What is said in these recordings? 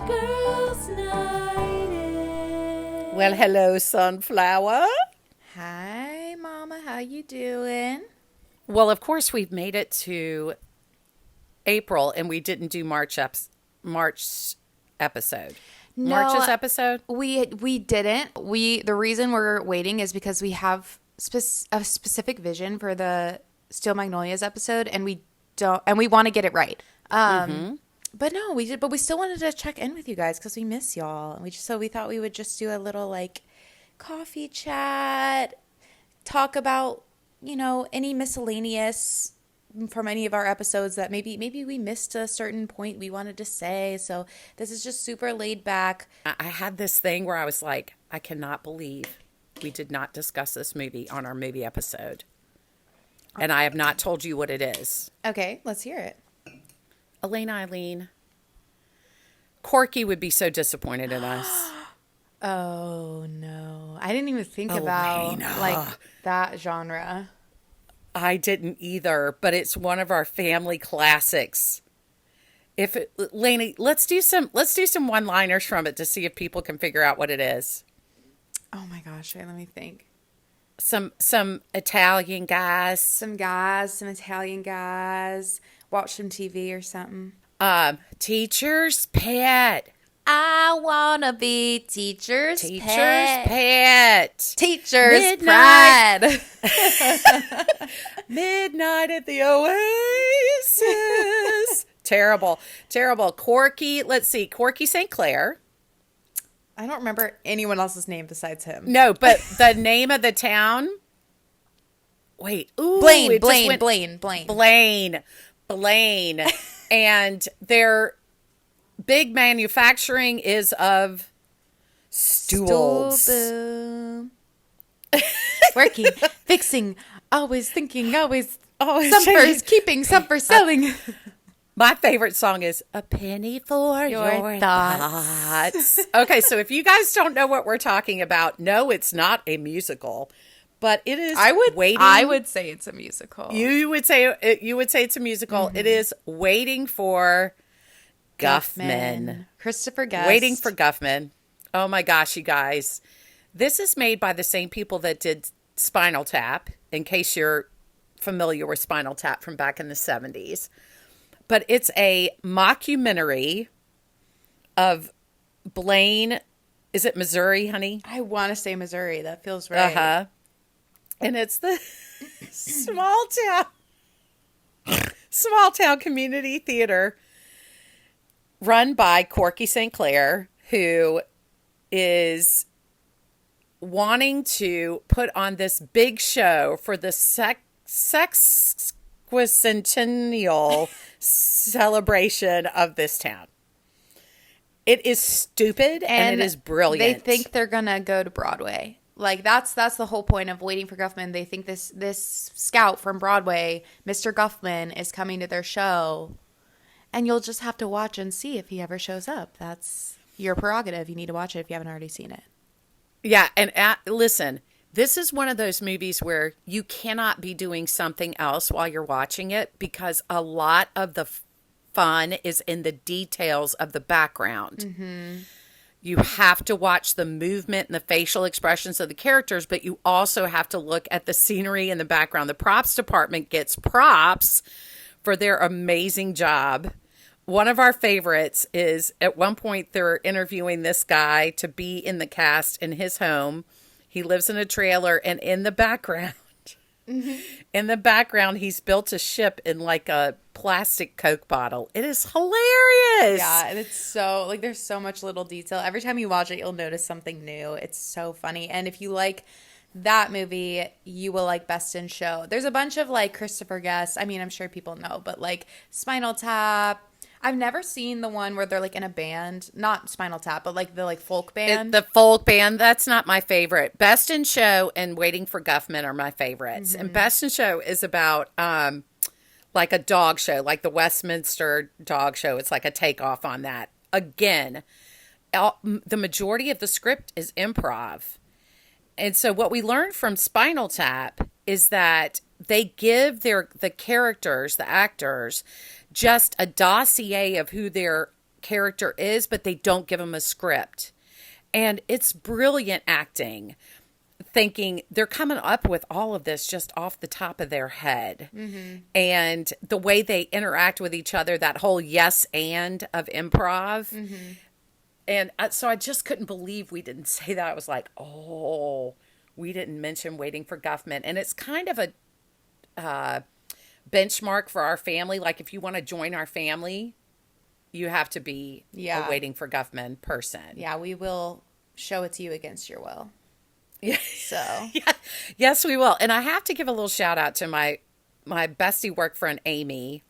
Girls' Night In. Well, hello, Sunflower. Hi, Mama. How you doing? Well, of course, we've made it to April, and we didn't do March episode. March's episode? We didn't. The reason we're waiting is because we have a specific vision for the Steel Magnolias episode, and we want to get it right. But no, we did. But we still wanted to check in with you guys because we miss y'all. And we thought we would just do a little like coffee chat, talk about any miscellaneous from any of our episodes that maybe we missed a certain point we wanted to say. So this is just super laid back. I had this thing where I was like, I cannot believe we did not discuss this movie on our movie episode. And I have not told you what it is. Okay, let's hear it. Elena Eileen, Corky would be so disappointed in us. Oh no, I didn't even think about like that genre. I didn't either, but it's one of our family classics. Lainey, let's do some one-liners from it to see if people can figure out what it is. Oh my gosh, wait, let me think. Some Italian guys. Some Italian guys. Watch some TV or something. Teacher's pet. I wanna be teacher's pet. Teacher's pride. Midnight at the Oasis. Terrible. Corky, let's see. Corky St. Clair. I don't remember anyone else's name besides him. No, but the name of the town. Wait. Ooh, Blaine. And their big manufacturing is of stools. Working, fixing, always thinking, always some for keeping, some for selling. My favorite song is A Penny for Your Thoughts. Okay, so if you guys don't know what we're talking about, no, it's not a musical. But it is. I would say it's a musical. You would say it's a musical. Mm-hmm. It is Waiting for Guffman. Christopher Guest. Waiting for Guffman. Oh my gosh, you guys! This is made by the same people that did Spinal Tap. In case you're familiar with Spinal Tap from back in the 70s, but it's a mockumentary of Blaine. Is it Missouri, honey? I want to say Missouri. That feels right. And it's the small town community theater run by Corky St. Clair, who is wanting to put on this big show for the sexquicentennial celebration of this town. It is stupid and it is brilliant. They think they're going to go to Broadway. Like that's the whole point of Waiting for Guffman. They think this scout from Broadway, Mr. Guffman, is coming to their show, and you'll just have to watch and see if he ever shows up. That's your prerogative. You need to watch it if you haven't already seen it. Yeah, and listen, this is one of those movies where you cannot be doing something else while you're watching it because a lot of the fun is in the details of the background. Mm-hmm. You have to watch the movement and the facial expressions of the characters, but you also have to look at the scenery in the background. The props department gets props for their amazing job. One of our favorites is at one point they're interviewing this guy to be in the cast in his home. He lives in a trailer, and in the background, he's built a ship in like a plastic Coke bottle. It is hilarious. Yeah, and it's so like there's so much little detail. Every time you watch it, you'll notice something new. It's so funny. And if you like that movie, you will like Best in Show. There's a bunch of like Christopher Guest. I mean, I'm sure people know, but like Spinal Tap. I've never seen the one where they're like in a band, not Spinal Tap, but like the like folk band. The folk band, that's not my favorite. Best in Show and Waiting for Guffman are my favorites. Mm-hmm. And Best in Show is about like a dog show, like the Westminster Dog Show. It's like a takeoff on that. Again, the majority of the script is improv. And so what we learned from Spinal Tap is that they give the characters, the actors, just a dossier of who their character is, but they don't give them a script. And it's brilliant acting, thinking they're coming up with all of this just off the top of their head. And the way they interact with each other, that whole yes and of improv. And so I just couldn't believe we didn't say that. I was like, oh, we didn't mention Waiting for Guffman. And it's kind of a benchmark for our family. Like, if you want to join our family, you have to be a Waiting for Guffman person. Yeah, we will show it to you against your will. Yeah. So. Yeah. Yes, we will. And I have to give a little shout out to my bestie work friend, Amy.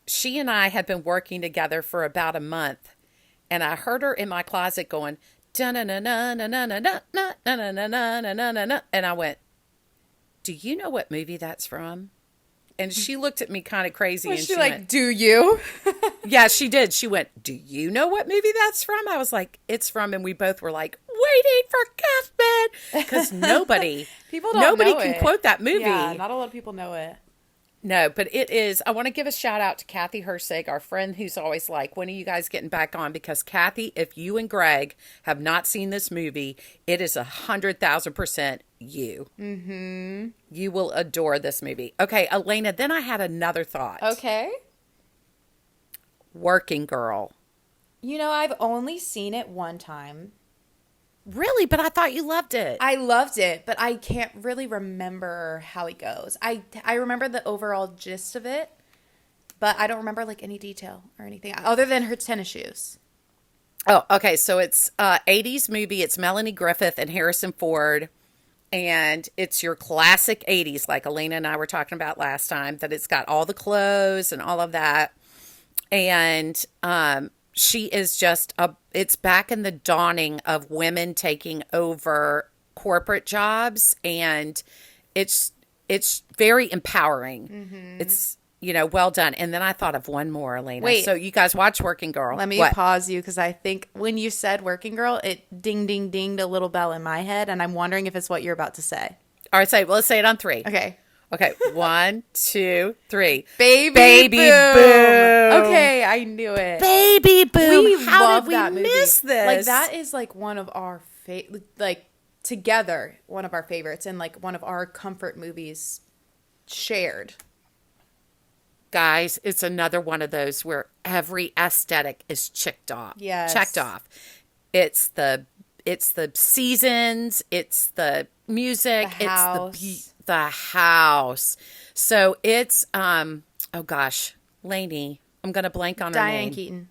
She and I had been working together for about a month. And I heard her in my closet going, da-na-na-na-na-na-na-na-na-na-na-na-na-na-na. And I went, do you know what movie that's from? And she looked at me kind of crazy. Was and she she like, went, do you? yeah, she did. She went, do you know what movie that's from? I was like, it's from, and we both were like, Waiting for Guffman. Because nobody can quote that movie. Yeah, not a lot of people know it. No, but it is. I want to give a shout out to Kathy Hersig, our friend who's always like, when are you guys getting back on? Because Kathy, if you and Greg have not seen this movie, it is 100,000% you. Mm-hmm. You will adore this movie. Okay, Elena, then I had another thought. Okay. Working Girl. You know, I've only seen it one time. Really? But I thought you loved it. I loved it, but I can't really remember how it goes. I remember the overall gist of it, but I don't remember like any detail or anything other than her tennis shoes. Oh, okay. So it's 80s movie. It's Melanie Griffith and Harrison Ford. And it's your classic 80s, like Elena and I were talking about last time, that it's got all the clothes and all of that. And she is just it's back in the dawning of women taking over corporate jobs, and it's very empowering. Mm-hmm. It's, well done. And then I thought of one more, Elena. Wait. So you guys watch Working Girl. Let me pause you, because I think when you said Working Girl, it ding, ding, dinged a little bell in my head, and I'm wondering if it's what you're about to say. All right, let's say it on 3. Okay. Okay, 1, 2, 3. Baby Boom. Okay, I knew it. Baby Boom. We How love did we that movie. miss this? Like, that is like one of our together, one of our favorites, and like one of our comfort movies shared. Guys, it's another one of those where every aesthetic is checked off. Yes. Checked off. It's the seasons, it's the music, it's the house. So it's oh gosh, Lainey, I'm gonna blank on her name. Diane Keaton.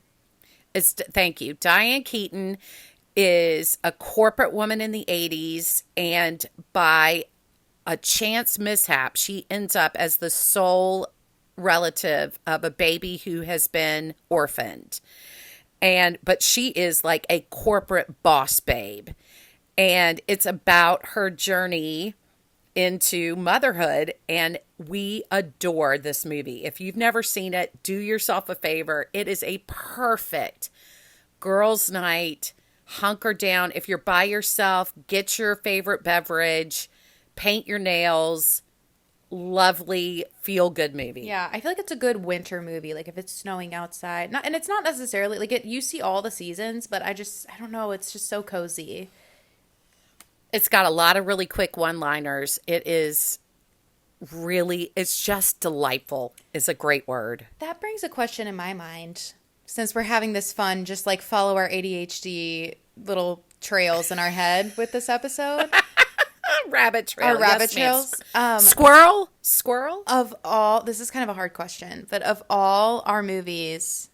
Thank you. Diane Keaton is a corporate woman in the 80s, and by a chance mishap, she ends up as the sole relative of a baby who has been orphaned. But she is like a corporate boss babe. And it's about her journey into motherhood, and we adore this movie. If you've never seen it, do yourself a favor. It is a perfect girls' night. Hunker down. If you're by yourself, get your favorite beverage, paint your nails. Lovely, feel-good movie. Yeah, I feel like it's a good winter movie. Like if it's snowing outside, and it's not necessarily like you see all the seasons, but I don't know. It's just so cozy. It's got a lot of really quick one-liners. It's just delightful is a great word. That brings a question in my mind. Since we're having this fun, just like follow our ADHD little trails in our head with this episode. Rabbit trail. Our rabbit trails. Squirrel? This is kind of a hard question, but of all our movies,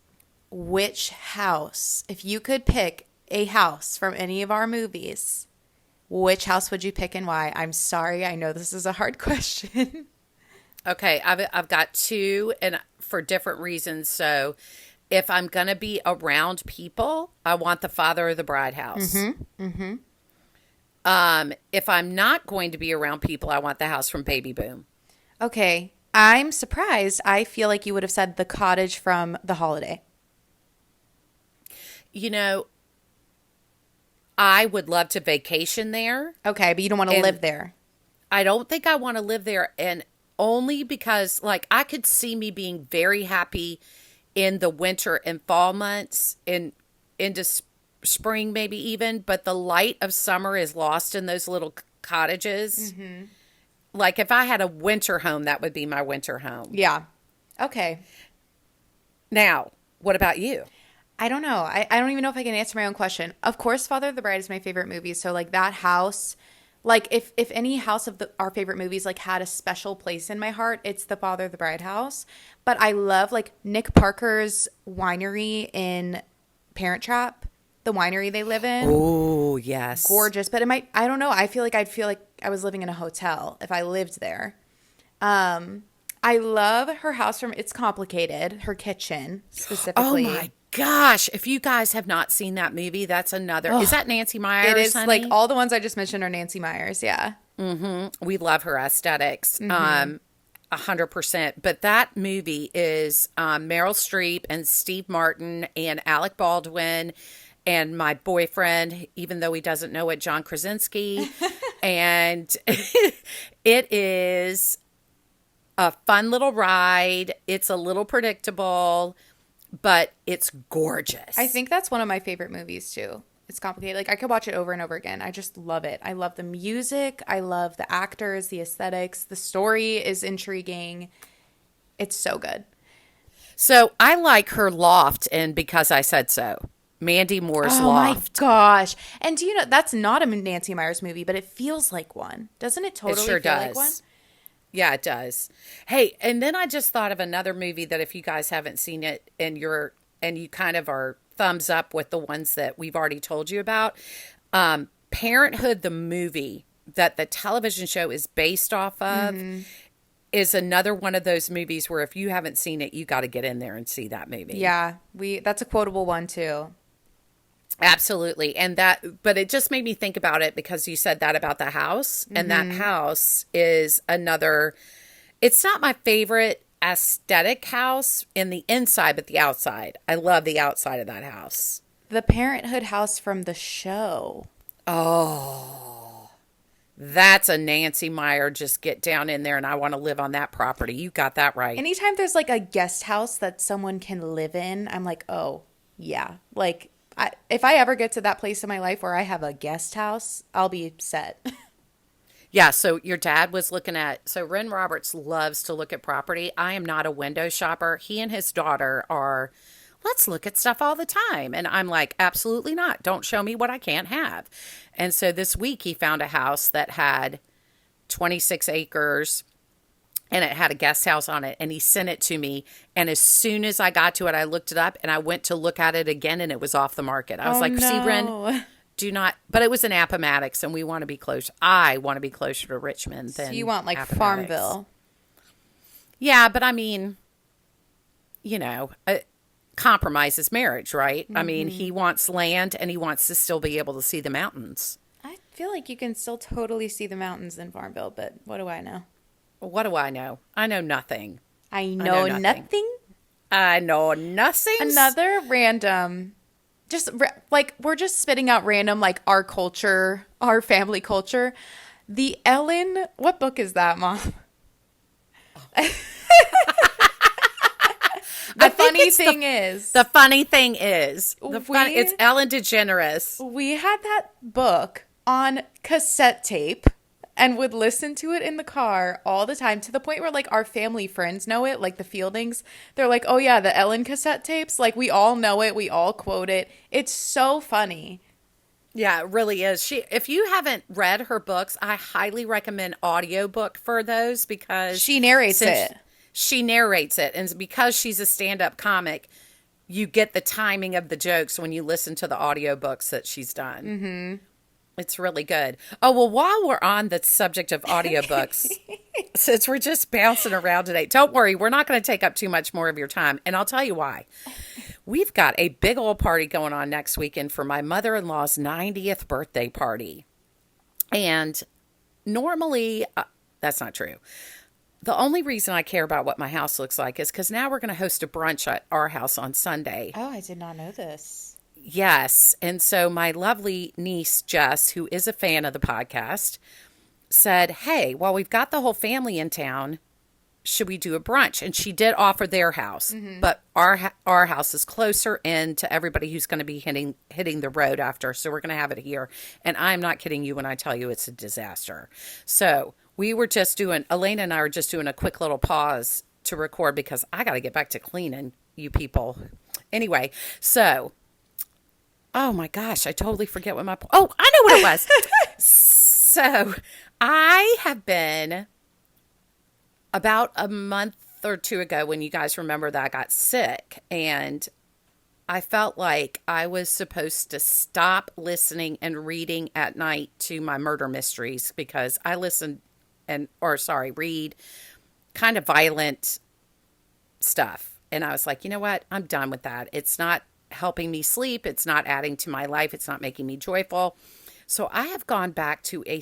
which house, if you could pick a house from any of our movies, which house would you pick and why? I'm sorry, I know this is a hard question. Okay, I've got 2, and for different reasons. So if I'm going to be around people, I want the Father of the Bride house. Mm-hmm. Mm-hmm. If I'm not going to be around people, I want the house from Baby Boom. Okay, I'm surprised. I feel like you would have said the cottage from The Holiday. I would love to vacation there. Okay, but you don't want to live there. I don't think I want to live there, and only because, like, I could see me being very happy in the winter and fall months, into spring maybe even, but the light of summer is lost in those little cottages. Like if I had a winter home, that would be my winter home. Yeah. Okay. Now, what about you? I don't know. I don't even know if I can answer my own question. Of course, Father of the Bride is my favorite movie. So like that house, like if any house of our favorite movies like had a special place in my heart, it's the Father of the Bride house. But I love like Nick Parker's winery in Parent Trap, the winery they live in. Oh, yes. Gorgeous. But I don't know. I feel like I'd feel like I was living in a hotel if I lived there. I love her house from It's Complicated, her kitchen Oh specifically. my gosh. If you guys have not seen that movie, that's another. Is that Nancy Myers? It is honey? like all the ones I just mentioned are Nancy Myers. Yeah. We love her aesthetics. 100%. But that movie is Meryl Streep and Steve Martin and Alec Baldwin and my boyfriend, even though he doesn't know it, John Krasinski. And it is a fun little ride. It's a little predictable, but it's gorgeous. I think that's one of my favorite movies too. It's complicated. Like I could watch it over and over again. I just love it. I love the music. I love the actors, the aesthetics. The story is intriguing. It's so good. So I like her loft and Because I Said So. Mandy Moore's Oh my loft. gosh. And do you know that's not a Nancy Myers movie, but it feels like one. Doesn't it totally It sure feel does. like one? Yeah, it does. Hey, and then I just thought of another movie that if you guys haven't seen it and you kind of are thumbs up with the ones that we've already told you about, Parenthood the movie that the television show is based off of is another one of those movies where if you haven't seen it, you got to get in there and see that movie. Yeah. That's a quotable one too. Absolutely. But it just made me think about it because you said that about the house. And that house is another, it's not my favorite aesthetic house in the inside, but the outside. I love the outside of that house. The Parenthood house from the show. That's a Nancy Meyer, just get down in there and I want to live on that property. You got that right. Anytime there's like a guest house that someone can live in, I'm like, oh, yeah. Like, if I ever get to that place in my life where I have a guest house, I'll be set. Yeah, so your dad was looking at, so Ren Roberts loves to look at property. I am not a window shopper. He and his daughter are, let's look at stuff all the time. And I'm like, absolutely not. Don't show me what I can't have. And so this week he found a house that had 26 acres and it had a guest house on it. And he sent it to me. And as soon as I got to it, I looked it up and I went to look at it again and it was off the market. I was like, see, Ren, do not, but it was in Appomattox and we want to be close. I want to be closer to Richmond than So you want like Appomattox. Farmville. Yeah, but I mean, compromise is marriage, right? I mean, he wants land and he wants to still be able to see the mountains. I feel like you can still totally see the mountains in Farmville, but what do I know? What do I know? I know nothing. I know nothing. I know nothing. Another random, like we're just spitting out random, like our culture, our family culture. The Ellen, what book is that, Mom? The funny thing is, it's Ellen DeGeneres. we had that book on cassette tape and would listen to it in the car all the time to the point where like our family friends know it, like the Fieldings. They're like, oh yeah, the Ellen cassette tapes. Like we all know it. We all quote it. It's so funny. Yeah, it really is. If you haven't read her books, I highly recommend audiobook for those because She narrates it. She narrates it. And because she's a stand-up comic, you get the timing of the jokes when you listen to the audiobooks that she's done. Mm-hmm. It's really good. Oh, well, while we're on the subject of audiobooks, since we're just bouncing around today, don't worry, we're not going to take up too much more of your time. And I'll tell you why. We've got a big old party going on next weekend for my mother-in-law's 90th birthday party. And normally, that's not true. The only reason I care about what my house looks like is because now we're going to host a brunch at our house on Sunday. Oh, I did not know this. Yes. And so my lovely niece, Jess, who is a fan of the podcast, said, hey, while we've got the whole family in town, should we do a brunch? And she did offer their house, but our house is closer in to everybody who's going to be hitting the road after. So we're going to have it here. And I'm not kidding you when I tell you it's a disaster. So we were just doing, Elena and I were just doing a quick little pause to record because I got to get back to cleaning, you people. Anyway, so, oh my gosh, I totally forget what oh, I know what it was. So I have been about a month or two ago, when you guys remember that I got sick, and I felt like I was supposed to stop listening and reading at night to my murder mysteries because I read kind of violent stuff. And I was like, you know what? I'm done with that. It's not helping me sleep. It's not adding to my life. It's not making me joyful. So I have gone back to a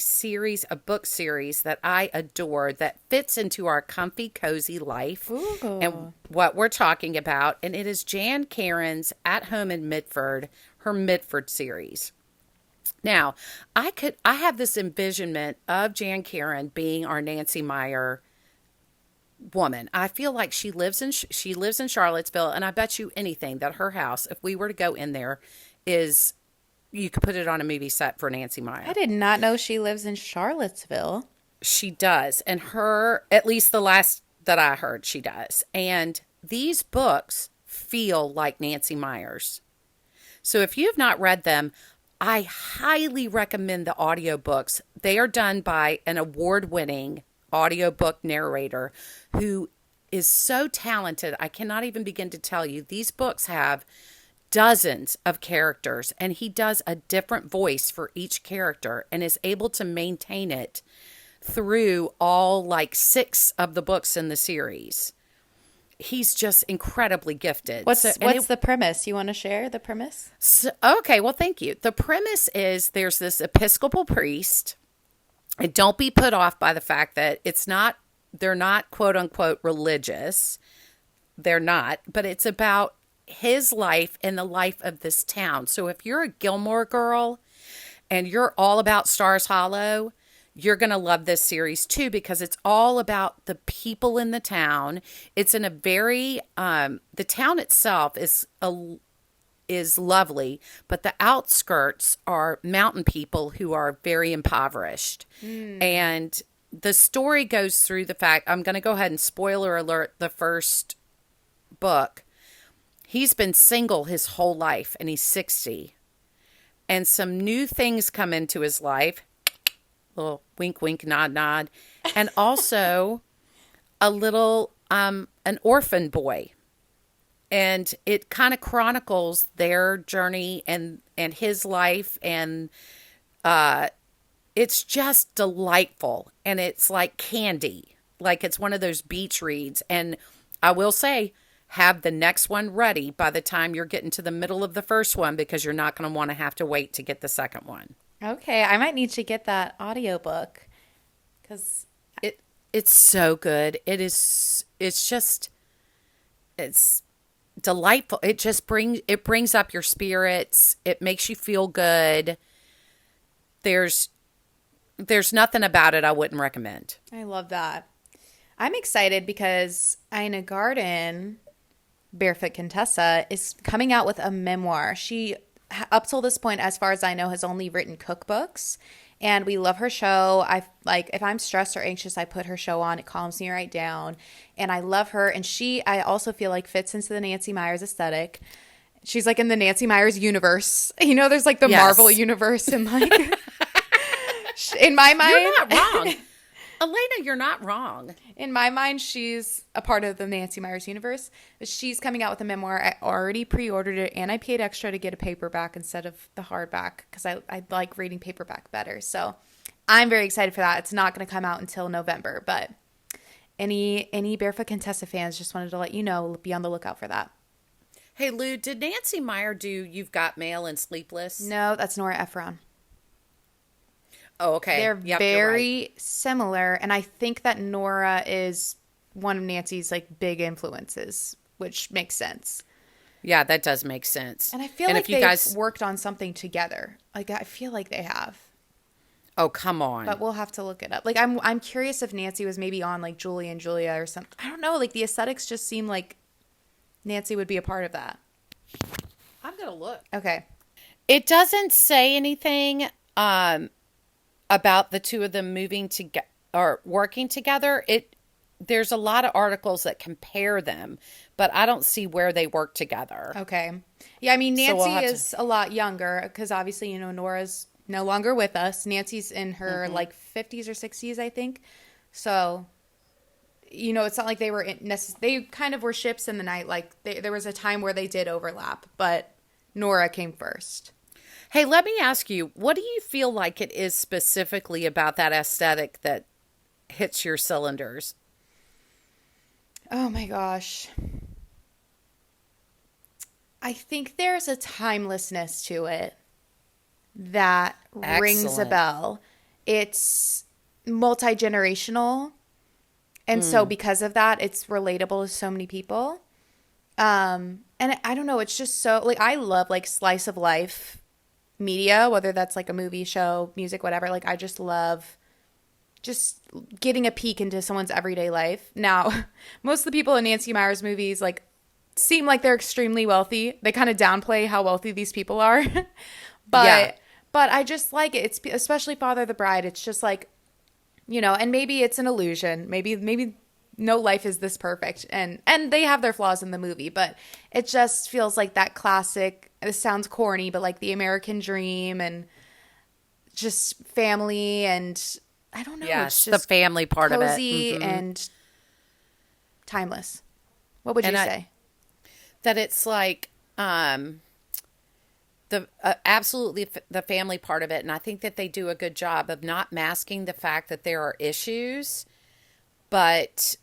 book series that I adore that fits into our comfy, cozy life. Ooh. And what we're talking about. And it is Jan Karen's At Home in Midford, her Midford series. Now, I have this envisionment of Jan Karen being our Nancy Meyer woman. I feel like she lives in Charlottesville, and I bet you anything that her house, if we were to go in there, is, you could put it on a movie set for Nancy Meyer. I did not know she lives in Charlottesville. She does. And at least the last that I heard, she does. And these books feel like Nancy Meyer's. So if you have not read them, I highly recommend the audiobooks. They are done by an award-winning audiobook narrator who is so talented. I cannot even begin to tell you. These books have dozens of characters, and he does a different voice for each character and is able to maintain it through all like 6 of the books in the series. He's just incredibly gifted. What's the premise? You want to share the premise? Okay, well, thank you. The premise is there's this Episcopal priest, and don't be put off by the fact that they're not quote unquote religious. They're not, but it's about his life and the life of this town. So if you're a Gilmore Girl and you're all about Stars Hollow, you're going to love this series too, because it's all about the people in the town. It's in a very, the town itself is lovely, but the outskirts are mountain people who are very impoverished. And the story goes through the fact, I'm going to go ahead and spoiler alert the first book. He's been single his whole life, and he's 60. And some new things come into his life. Little wink, wink, nod, nod. And also a little, an orphan boy. And it kind of chronicles their journey and his life. And it's just delightful. And it's like candy. Like it's one of those beach reads. And I will say, have the next one ready by the time you're getting to the middle of the first one, because you're not going to want to have to wait to get the second one. Okay, I might need to get that audiobook because it's so good. It's delightful. It brings up your spirits. It makes you feel good. There's nothing about it I wouldn't recommend. I love that. I'm excited because Ina Garden, Barefoot Contessa, is coming out with a memoir. She, up till this point, as far as I know, has only written cookbooks, and we love her show. If I'm stressed or anxious, I put her show on. It calms me right down, and I love her. And I also feel like fits into the Nancy Meyers aesthetic. She's like in the Nancy Meyers universe. You know, there's like the Marvel universe, and like in my mind, you're not wrong. Elena, you're not wrong. In my mind, she's a part of the Nancy Meyers universe. But she's coming out with a memoir. I already pre-ordered it, and I paid extra to get a paperback instead of the hardback because I like reading paperback better. So I'm very excited for that. It's not going to come out until November, but any Barefoot Contessa fans, just wanted to let you know, be on the lookout for that. Hey, Lou, did Nancy Meyer do You've Got Mail and Sleepless? No, that's Nora Ephron. Oh, okay. They're very right. similar, and I think that Nora is one of Nancy's like big influences, which makes sense. Yeah, that does make sense. And I feel like they've worked on something together. Like I feel like they have. Oh, come but on. we'll have to look it up. Like I'm curious if Nancy was maybe on like Julie and Julia or something. I don't know. Like the aesthetics just seem like Nancy would be a part of that. I'm going to look. Okay. It doesn't say anything about the two of them moving together or working together. There's a lot of articles that compare them, but I don't see where they work together. Okay. Yeah, I mean So we'll Nancy have to. is a lot younger because obviously Nora's no longer with us. Nancy's in her like 50s or 60s, I think. So it's not like they were they kind of were ships in the night. Like there was a time where they did overlap, but Nora came first. Hey, let me ask you, what do you feel like it is specifically about that aesthetic that hits your cylinders? Oh my gosh. I think there's a timelessness to it that rings a Excellent. bell. It's multi-generational, and so because of that, it's relatable to so many people. And I don't know, it's just so like I love like slice of life media, whether that's like a movie, show, music, whatever. Like I just love just getting a peek into someone's everyday life. Now, most of the people in Nancy Meyers movies like seem like they're extremely wealthy. They kind of downplay how wealthy these people are. but Yeah. but I just like it. It's especially Father of the Bride. It's just like, and maybe it's an illusion. Maybe no life is this perfect, and they have their flaws in the movie, but it just feels like that classic. This sounds corny, but like the American dream and just family, and I don't know. It's Yes, the just family part of it. cozy and timeless. What would you And say? that it's like the absolutely the family part of it, and I think that they do a good job of not masking the fact that there are issues, but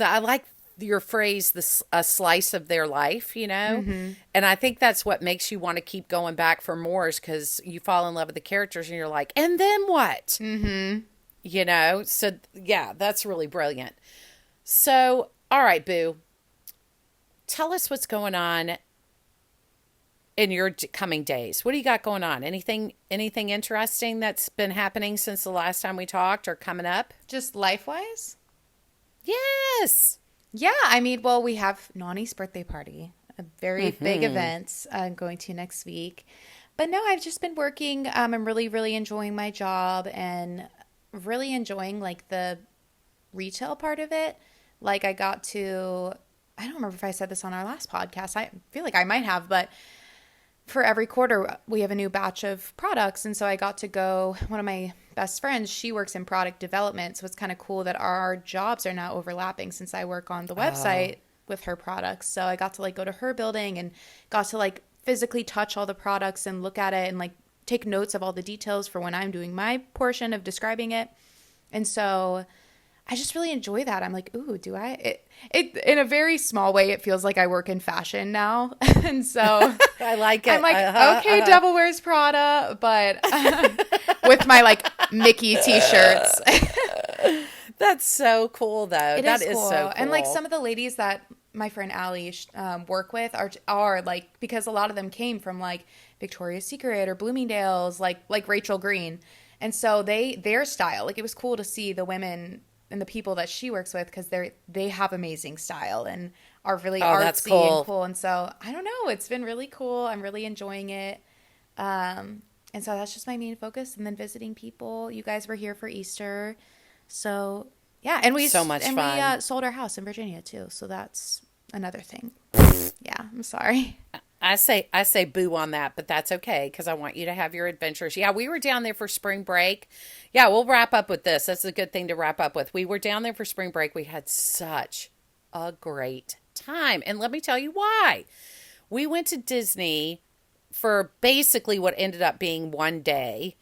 I like your phrase, a slice of their life, and I think that's what makes you want to keep going back for more, is because you fall in love with the characters and you're like, and then what? So yeah, that's really brilliant. So all right, Boo, tell us what's going on in your coming days. What do you got going on? Anything interesting that's been happening since the last time we talked or coming up? Just life wise? Yes. Yeah, I mean, well, we have Nani's birthday party, a very big event I'm going to next week. But no, I've just been working. I'm really, really enjoying my job and really enjoying like the retail part of it. Like I don't remember if I said this on our last podcast. I feel like I might have, but for every quarter we have a new batch of products, and so I got to go. One of my best friends, she works in product development, so it's kind of cool that our jobs are now overlapping since I work on the website with her products. So I got to like go to her building and got to like physically touch all the products and look at it and like take notes of all the details for when I'm doing my portion of describing it. And so I just really enjoy that. I'm like, ooh, do I? It in a very small way, it feels like I work in fashion now. And so I like it. I'm like, okay, Devil Wears Prada, but with my like Mickey t-shirts. That's so cool, though. It That is is cool. so cool. And like some of the ladies that my friend Allie work with are like, because a lot of them came from like Victoria's Secret or Bloomingdale's, like Rachel Green. And so their style, like it was cool to see the women and the people that she works with, because they have amazing style and are really that's artsy cool. and cool. And so I don't know, it's been really cool. I'm really enjoying it. And so that's just my main focus. And then visiting people. You guys were here for Easter, so yeah. And we So much fun. we sold our house in Virginia too. So that's another thing. Yeah, I'm sorry. I say boo on that, but that's okay because I want you to have your adventures. Yeah, we were down there for spring break. Yeah, we'll wrap up with this. That's a good thing to wrap up with. We were down there for spring break. We had such a great time. And let me tell you why. We went to Disney for basically what ended up being one day.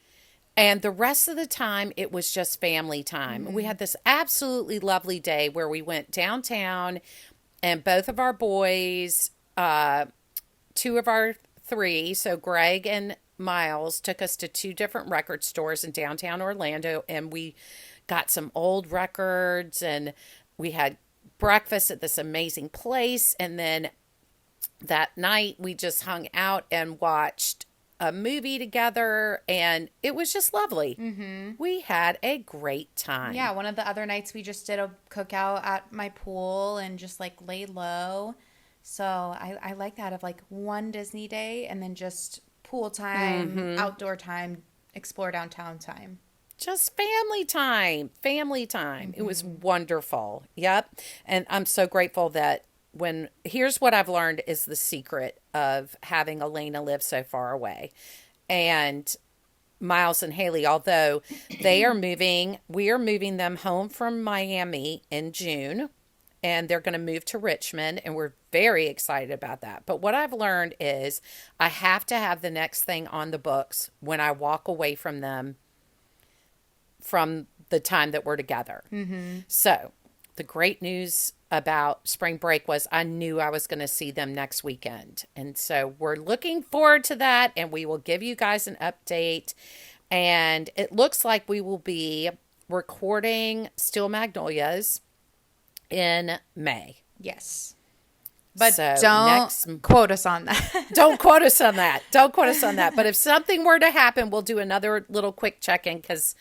And the rest of the time, it was just family time. We had this absolutely lovely day where we went downtown and both of our boys, two of our three, so Greg and Miles, took us to two different record stores in downtown Orlando, and we got some old records, and we had breakfast at this amazing place. And then that night we just hung out and watched a movie together, and it was just lovely. We had a great time. Yeah, one of the other nights we just did a cookout at my pool and just like laid low. So I like that, of like one Disney day and then just pool time, outdoor time, explore downtown time. Just family time, family time. It was wonderful. Yep. And I'm so grateful that here's what I've learned is the secret of having Elena live so far away. And Miles and Haley, although we are moving them home from Miami in June, and they're going to move to Richmond, and we're very excited about that. But what I've learned is I have to have the next thing on the books when I walk away from them from the time that we're together. So the great news about spring break was I knew I was going to see them next weekend. And so we're looking forward to that, and we will give you guys an update. And it looks like we will be recording Steel Magnolias in May. Yes. But So don't quote us on that. Don't quote us on that. Don't quote us on that. But if something were to happen, we'll do another little quick check-in, because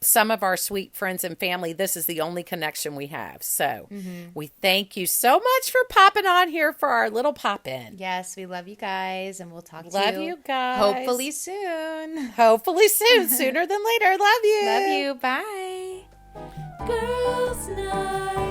some of our sweet friends and family, this is the only connection we have. So we thank you so much for popping on here for our little pop-in. Yes, we love you guys, and we'll talk to Love you you guys. hopefully soon. Hopefully soon, sooner than later. Love you. Love you. Bye. Girls Night.